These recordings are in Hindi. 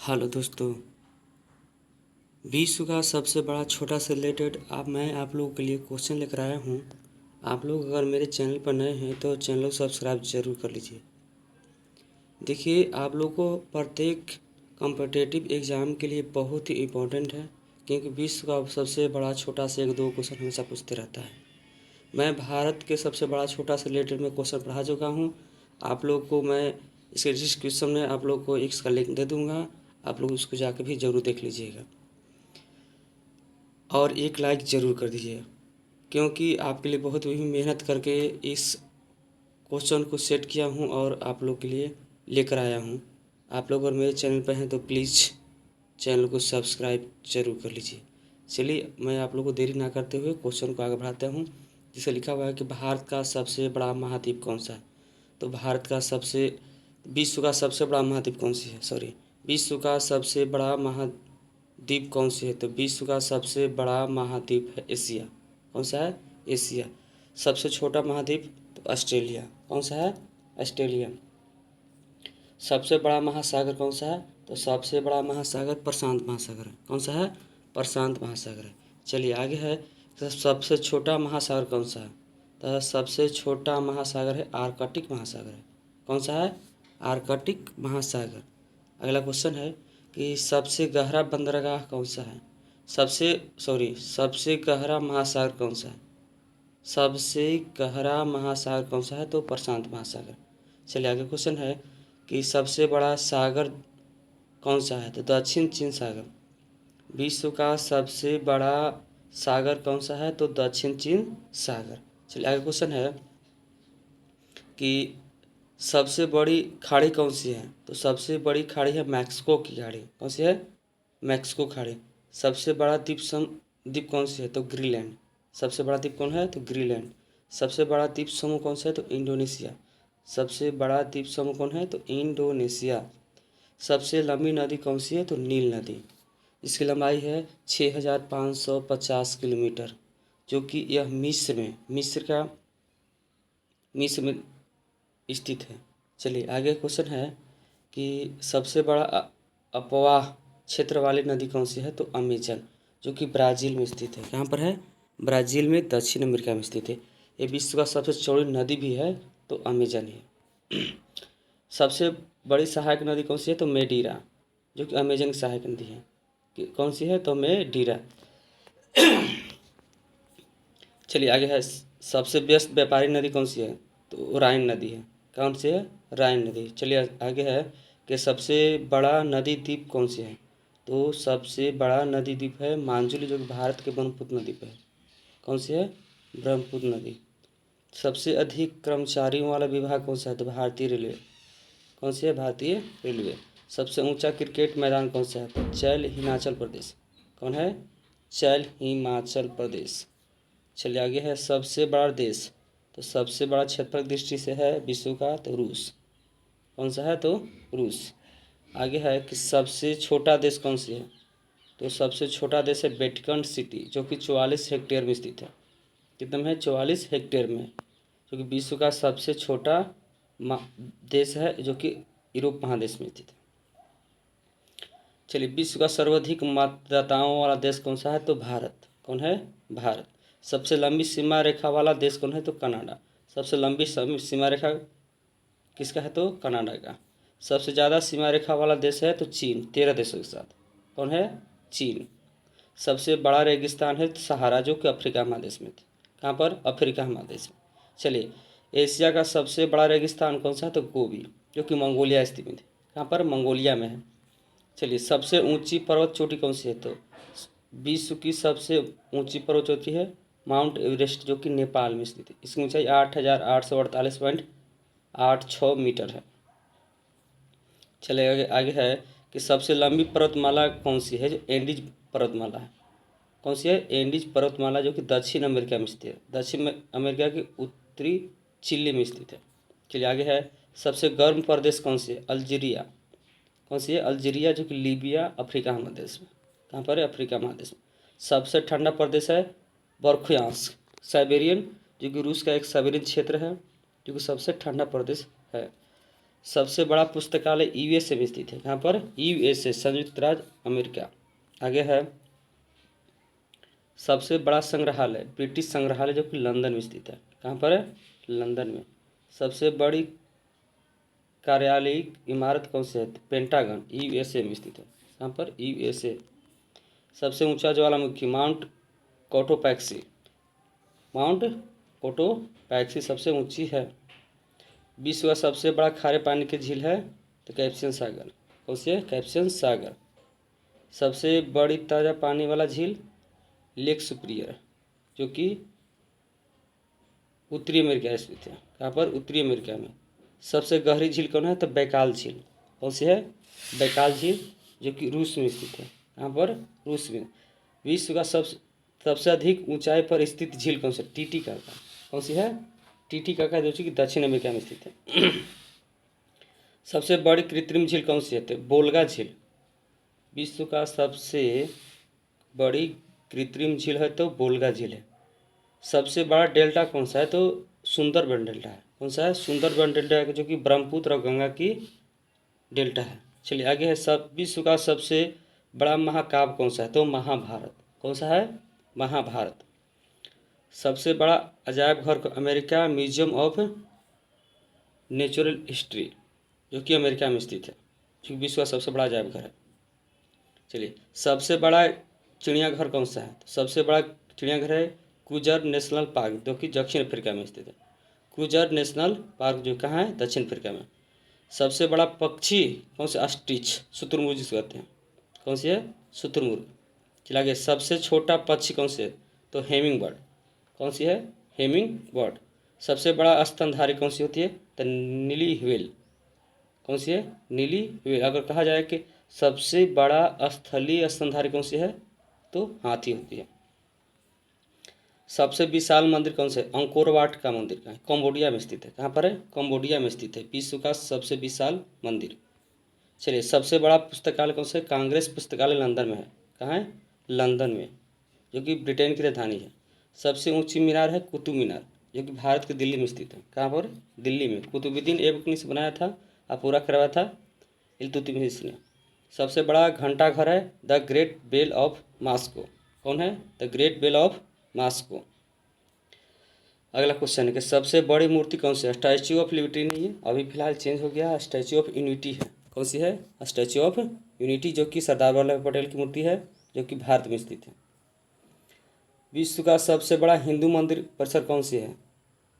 हेलो दोस्तों। विश्व का सबसे बड़ा छोटा से रिलेटेड मैं आप लोगों के लिए क्वेश्चन लेकर आया हूँ। आप लोग अगर मेरे चैनल पर नए हैं तो चैनल को सब्सक्राइब जरूर कर लीजिए। देखिए, आप लोगों को प्रत्येक कॉम्पिटिटिव एग्ज़ाम के लिए बहुत ही इम्पोर्टेंट है, क्योंकि विश्व का सबसे बड़ा छोटा से एक दो क्वेश्चन हमेशा पूछते रहता है। मैं भारत के सबसे बड़ा छोटा से रिलेटेड में क्वेश्चन पढ़ा चुका हूँ। आप लोग को मैं इसके डिस्क्रिप्शन में आप लोग को इसका लिंक दे दूँगा। आप लोग उसको जाकर भी ज़रूर देख लीजिएगा और एक लाइक ज़रूर कर दीजिए, क्योंकि आपके लिए बहुत ही मेहनत करके इस क्वेश्चन को सेट किया हूँ और आप लोग के लिए लेकर आया हूँ। आप लोग अगर मेरे चैनल पर हैं तो प्लीज़ चैनल को सब्सक्राइब जरूर कर लीजिए। चलिए, मैं आप लोग को देरी ना करते हुए क्वेश्चन को आगे बढ़ाता हूँ। जिसे लिखा हुआ है कि भारत का सबसे बड़ा महाद्वीप कौन सा है। तो विश्व का सबसे बड़ा महाद्वीप कौन सी है, विश्व का सबसे बड़ा महाद्वीप कौन सी है। तो विश्व का सबसे बड़ा महाद्वीप है एशिया। कौन सा है? एशिया। सबसे छोटा महाद्वीप तो ऑस्ट्रेलिया। कौन सा है? ऑस्ट्रेलिया। सबसे बड़ा महासागर कौन सा है? तो सबसे बड़ा महासागर प्रशांत महासागर है। कौन सा है? प्रशांत महासागर है। चलिए आगे है, तो सबसे छोटा महासागर कौन सा है। तो सबसे छोटा महासागर है आर्कटिक महासागर है। कौन सा है? आर्कटिक महासागर। अगला क्वेश्चन है कि सबसे गहरा बंदरगाह कौन सा है। सबसे गहरा महासागर कौन सा है। सबसे गहरा महासागर कौन सा है? तो प्रशांत महासागर। चलिए आगे क्वेश्चन है कि सबसे बड़ा सागर कौन सा है। तो दक्षिण चीन सागर। विश्व का सबसे बड़ा सागर कौन सा है। तो दक्षिण चीन सागर। चलिए आगे क्वेश्चन है कि सबसे बड़ी खाड़ी कौन सी है। तो सबसे बड़ी खाड़ी है मैक्सिको की खाड़ी। कौन सी है? मैक्सिको खाड़ी। सबसे बड़ा द्वीप कौन सी है। तो ग्रीनलैंड। सबसे बड़ा द्वीप कौन है? तो ग्रीनलैंड। सबसे बड़ा द्वीप समूह कौन सा है। तो इंडोनेशिया। सबसे बड़ा द्वीप समूह कौन है? तो इंडोनेशिया। सबसे लंबी नदी कौन सी है। तो नील नदी। इसकी लंबाई है 6550 किलोमीटर, जो कि यह मिस्र में स्थित है। चलिए आगे क्वेश्चन है कि सबसे बड़ा अपवाह क्षेत्र वाली नदी कौन सी है। तो अमेजन, जो कि ब्राज़ील में स्थित है। कहाँ पर है? ब्राज़ील में, दक्षिण अमेरिका में स्थित है। ये विश्व का सबसे चौड़ी नदी भी है तो अमेजन है। सबसे बड़ी सहायक नदी कौन सी है। तो मेडीरा, जो कि अमेजन की सहायक नदी है। कौन सी है? तो मेडीरा। चलिए आगे है, सबसे व्यस्त व्यापारी नदी कौन सी है। तो राइन नदी है। कौन सी है? राइन नदी। चलिए आगे है कि सबसे बड़ा नदी द्वीप कौन सी है। तो सबसे बड़ा नदी द्वीप है मांजुली, जो कि भारत के ब्रह्मपुत्र नदी पर है। कौन सी है? ब्रह्मपुत्र नदी। सबसे अधिक कर्मचारियों वाला विभाग कौन सा है। तो भारतीय रेलवे। कौन सी है? भारतीय रेलवे। सबसे ऊंचा क्रिकेट मैदान कौन सा है। तो चैल, हिमाचल प्रदेश। कौन है? चैल, हिमाचल प्रदेश। चलिए आगे है, सबसे बड़ा देश। तो सबसे बड़ा क्षेत्रफल दृष्टि से है विश्व का तो रूस। कौन सा है? तो रूस। आगे है कि सबसे छोटा देश कौन सी है। तो सबसे छोटा देश है वेटिकन सिटी, जो कि 44 हेक्टेयर में स्थित है। कितना में है? 44 हेक्टेयर में, जो कि विश्व का सबसे छोटा देश है, जो कि यूरोप महादेश में स्थित है। चलिए, विश्व का सर्वाधिक मतदाताओं वाला देश कौन सा है। तो भारत। कौन है? भारत। सबसे लंबी सीमा रेखा वाला देश कौन है। तो कनाडा। सबसे लंबी सीमा रेखा किसका है। तो कनाडा का। सबसे ज़्यादा सीमा रेखा वाला देश है तो चीन, 13 देशों के साथ। कौन है? चीन। सबसे बड़ा रेगिस्तान है सहारा, जो कि अफ्रीका महादेश में थे। कहाँ पर? अफ्रीका महादेश में। चलिए, एशिया का सबसे बड़ा रेगिस्तान कौन सा है। तो गोबी, जो कि मंगोलिया स्थित में थे। कहाँ पर? मंगोलिया में है। चलिए, सबसे ऊंची पर्वत चोटी कौन सी है। तो विश्व की सबसे ऊंची पर्वत चोटी है माउंट एवरेस्ट, जो कि नेपाल में स्थित है। इसकी ऊंचाई 8848.86 मीटर है। चलिए आगे है कि सबसे लंबी पर्वतमाला कौन सी है। जो एंडीज पर्वतमाला है। कौन सी है? एंडीज पर्वतमाला, जो कि दक्षिण अमेरिका में स्थित है। दक्षिण अमेरिका के उत्तरी चिली में स्थित है। चलिए आगे है, सबसे गर्म प्रदेश कौन सी है। अल्जीरिया। कौन सी है? अल्जीरिया, जो कि लीबिया अफ्रीका महादेश में। कहाँ पर है? अफ्रीका महादेश में। सबसे ठंडा प्रदेश है बर्खुयांस्क, साइबेरियन, जो कि रूस का एक साइबेरियन क्षेत्र है, जो कि सबसे ठंडा प्रदेश है। सबसे बड़ा पुस्तकालय यूएसए में स्थित है। कहाँ पर? यूएसए, संयुक्त राज्य अमेरिका। आगे है सबसे बड़ा संग्रहालय, ब्रिटिश संग्रहालय, जो कि लंदन में स्थित है। कहाँ पर है? लंदन में। सबसे बड़ी कार्यालयिक इमारत कौन सी है? पेंटागन, यूएसए में स्थित है। कहाँ पर? यूएसए। सबसे ऊंचा ज्वालामुखी माउंट कोटोपैक्सी, माउंट कोटोपैक्सी सबसे ऊंची है। विश्व का सबसे बड़ा खारे पानी की झील है तो कैस्पियन सागर। कौन सी है? कैस्पियन सागर। सबसे बड़ी ताज़ा पानी वाला झील लेक सुप्रियर, जो कि उत्तरी अमेरिका में स्थित है। कहाँ पर? उत्तरी अमेरिका में। सबसे गहरी झील कौन है? तो बैकाल झील। कौन सी है? बैकाल झील, जो कि रूस में स्थित है। कहाँ पर? रूस में। विश्व का सबसे अधिक ऊंचाई पर स्थित झील कौन सी? टीटीकाका। कौन सी है? टीटीकाका, जो कि दक्षिण अमेरिका में स्थित है। सबसे बड़ी कृत्रिम झील कौन सी है? तो बोल्गा झील। विश्व का सबसे बड़ी कृत्रिम झील है तो बोल्गा झील है। सबसे बड़ा डेल्टा कौन सा है? तो सुंदरबन डेल्टा है। कौन सा है? सुंदरबन डेल्टा है, जो कि ब्रह्मपुत्र और गंगा की डेल्टा है। चलिए आगे है विश्व का सबसे बड़ा महाकाव्य कौन सा है? तो महाभारत। कौन सा है? महाभारत। सबसे बड़ा अजायब घर America museum of natural history, जो कि अमेरिका में स्थित है, जो विश्व का सबसे बड़ा अजायब घर है। चलिए सबसे बड़ा चिड़ियाघर कौन सा है? तो सबसे बड़ा चिड़ियाघर है क्रूजर नेशनल पार्क, जो कि दक्षिण अफ्रीका में स्थित है। क्रूजर नेशनल पार्क जो कहाँ है? दक्षिण अफ्रीका में। सबसे बड़ा पक्षी कौन सा? ऑस्ट्रिच, शुतुरमुर्ग जिसको कहते हैं। कौन सी है? शुतुरमुर्ग। चला गया। सबसे छोटा पक्षी कौन सी है? तो हेमिंग बर्ड। कौन सी है? Humming bird. सबसे बड़ा स्तनधारी कौन सी होती है? तो नीली व्हेल। कौन सी है? नीली व्हेल। अगर कहा जाए कि सबसे बड़ा स्थलीय स्तनधारी कौन सी है? तो हाथी होती है। सबसे विशाल मंदिर कौन सा है? अंकोर वाट का मंदिर का है, कंबोडिया में स्थित है। कहाँ पर है? कंबोडिया में स्थित है, विश्व का सबसे विशाल मंदिर। चलिए सबसे बड़ा पुस्तकालय कौन सा है? कांग्रेस पुस्तकालय लंदन में है। कहाँ है? लंदन में, जो कि ब्रिटेन की राजधानी है। सबसे ऊंची मीनार है कुतुब मीनार, जो कि भारत के दिल्ली में स्थित है। कहाँ पर? दिल्ली में। कुतुबुद्दीन ऐबक ने बनाया था और पूरा करवाया था इल्तुतमिश ने। सबसे बड़ा घंटा घर है the great bell of Moscow. कौन है? The great bell of Moscow. अगला क्वेश्चन है कि सबसे बड़ी मूर्ति कौन सी है? स्टैच्यू ऑफ लिबर्टी नहीं है, अभी फिलहाल चेंज हो गया, स्टैच्यू ऑफ यूनिटी है। कौन सी है? स्टैच्यू ऑफ यूनिटी, जो कि सरदार वल्लभ पटेल की मूर्ति है, जो कि भारत में स्थित है। विश्व का सबसे बड़ा हिंदू मंदिर परिसर कौन सी है?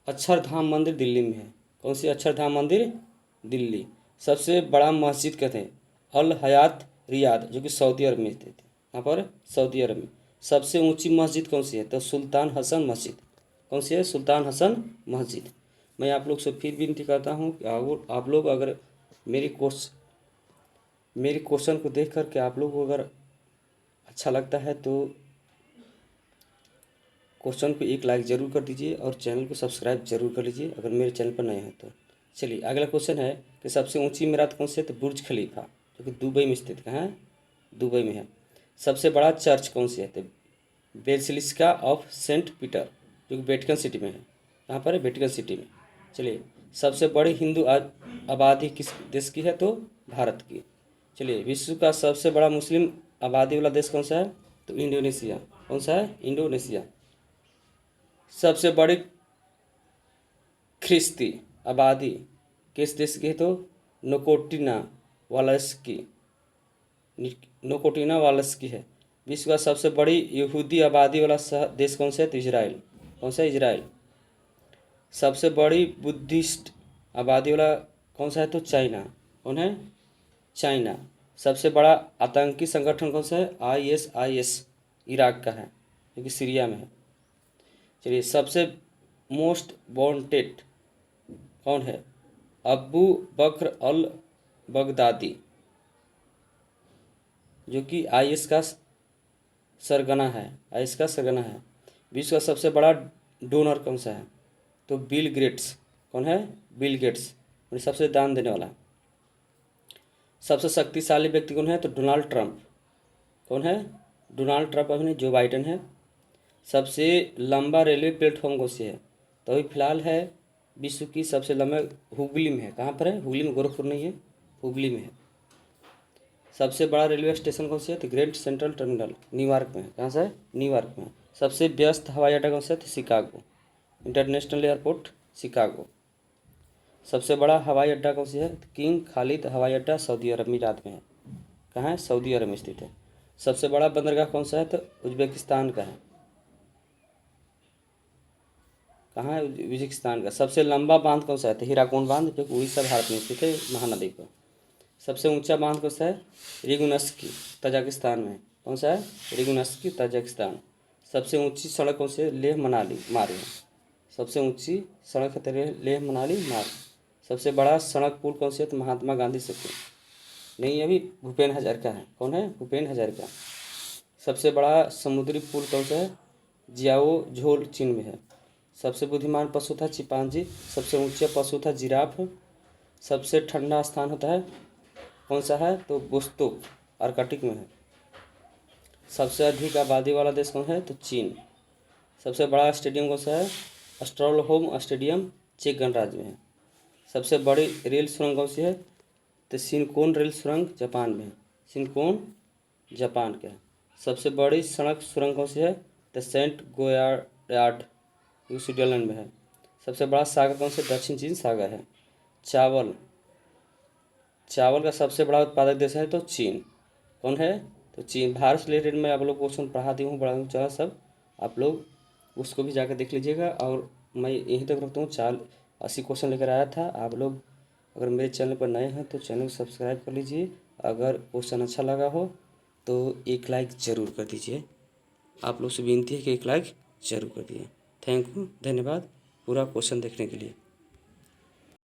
अक्षरधाम मंदिर दिल्ली में है। कौन सी? अक्षरधाम मंदिर दिल्ली। सबसे बड़ा मस्जिद कहते हैं अल हयात रियाद, जो कि सऊदी अरब में स्थित है। यहाँ पर? सऊदी अरब में। सबसे ऊंची मस्जिद कौन सी है? तो सुल्तान हसन मस्जिद। कौन सी है? सुल्तान हसन मस्जिद। मैं आप लोग से फिर विनती करता हूँ कि आप लोग अगर मेरी क्वेश्चन को देख कर के आप लोग को अगर अच्छा लगता है तो क्वेश्चन को एक लाइक ज़रूर कर दीजिए और चैनल को सब्सक्राइब जरूर कर लीजिए अगर मेरे चैनल पर नए हैं तो। चलिए अगला क्वेश्चन है कि सबसे ऊंची इमारत कौन सी है? तो बुर्ज खलीफा, जो कि दुबई में स्थित। कहाँ है? दुबई में है। सबसे बड़ा चर्च कौन सी है? तो बेसिलिस्का ऑफ सेंट पीटर, जो कि वेटिकन सिटी में है। कहाँ पर है? वेटिकन सिटी में। चलिए सबसे बड़ी हिंदू आबादी किस देश की है? तो भारत की। चलिए विश्व का सबसे बड़ा मुस्लिम आबादी वाला देश कौन सा है? तो इंडोनेशिया। कौन सा है? इंडोनेशिया। सबसे बड़ी ख्रिस्ती आबादी किस देश की है? तो नोकोटिना वालस नोकोटिना वालस की है। विश्व का सबसे बड़ी यहूदी आबादी वाला देश कौन सा है? तो इजराइल। कौन सा है? इजराइल। सबसे बड़ी बुद्धिस्ट आबादी वाला कौन सा है? तो चाइना। कौन है? चाइना। सबसे बड़ा आतंकी संगठन कौन सा है? ISIS, इराक का है, जो कि सीरिया में है। चलिए सबसे मोस्ट वांटेड कौन है? अबू बकर अल बगदादी, जो कि IS का सरगना है, IS का सरगना है। विश्व का सबसे बड़ा डोनर कौन सा है? तो बिल गेट्स। कौन है? बिल गेट्स, सबसे दान देने वाला। सबसे शक्तिशाली व्यक्ति कौन है? तो डोनाल्ड ट्रंप। कौन है? डोनाल्ड ट्रंप अभी नहीं, जो बाइडन है। सबसे लंबा रेलवे प्लेटफॉर्म कौन सी है? तो अभी फिलहाल है विश्व की सबसे लंबा हुगली में है। कहाँ पर है? हुगली में, गोरखपुर नहीं है, हुगली में है। सबसे बड़ा रेलवे स्टेशन कौन सा है? तो ग्रेट सेंट्रल टर्मिनल, न्यूयॉर्क में है। कहाँ से है? न्यूयॉर्क में। सबसे व्यस्त हवाई अड्डा कौन सा है? तो शिकागो इंटरनेशनल एयरपोर्ट, शिकागो। सबसे बड़ा हवाई अड्डा कौन सा है? तो किंग खालिद हवाई अड्डा, सऊदी अरब अमीरात में है। कहाँ है? सऊदी अरब में स्थित है। सबसे बड़ा बंदरगाह कौन सा है? तो उज्बेकिस्तान का है। कहाँ है? उज्बेकिस्तान का। सबसे लंबा बांध कौन सा है? तो हीराकुंड बांध, जो कि उड़ीसा भारत में स्थित है, महानदी पर। सबसे ऊंचा बांध कौन सा है? रिगुनस्की, तजाकिस्तान में। कौन सा है? रिगुनस्की, तजाकिस्तान। सबसे ऊंची सड़क कौन सी है? लेह मनाली मार्ग है। सबसे ऊंची सड़क है लेह मनाली मार्ग। सबसे बड़ा सड़क पुल कौन सी है? तो महात्मा गांधी सेतु नहीं, अभी भूपेन हजारिका है। कौन है? भूपेन हजारिका। सबसे बड़ा समुद्री पुल कौन सा है? जियाओ झोल, चीन में है। सबसे बुद्धिमान पशु था चिंपांजी। सबसे ऊंचा पशु था जिराफ। सबसे ठंडा स्थान होता है कौन सा है? तो वोस्तोक, आर्कटिक में है। सबसे अधिक आबादी वाला देश कौन है? तो चीन। सबसे बड़ा स्टेडियम कौन सा है? स्टॉकहोम स्टेडियम, चेक गणराज्य में है। सबसे बड़ी रेल सुरंग कौन सी है? तो शिनकोन रेल सुरंग, जापान में है। शिनकोन, जापान का है। सबसे बड़ी सड़क सुरंग कौन सी है? तो सेंट गोयार्ड, स्विट्जरलैंड में है। सबसे बड़ा सागर कौन सा? दक्षिण चीन सागर है। चावल, चावल का सबसे बड़ा उत्पादक देश है तो चीन। कौन है? तो चीन। भारत से रिलेटेड मैं आप लोग क्वेश्चन पढ़ा दी हूँ, बड़ा ऊँचा सब, आप लोग उसको भी जाकर देख लीजिएगा। और मैं यहीं तक रखता हूँ, 80 क्वेश्चन लेकर आया था। आप लोग अगर मेरे चैनल पर नए हैं तो चैनल को सब्सक्राइब कर लीजिए। अगर क्वेश्चन अच्छा लगा हो तो एक लाइक ज़रूर कर दीजिए। आप लोग से विनती है कि एक लाइक ज़रूर कर दिए। थैंक यू, धन्यवाद पूरा क्वेश्चन देखने के लिए।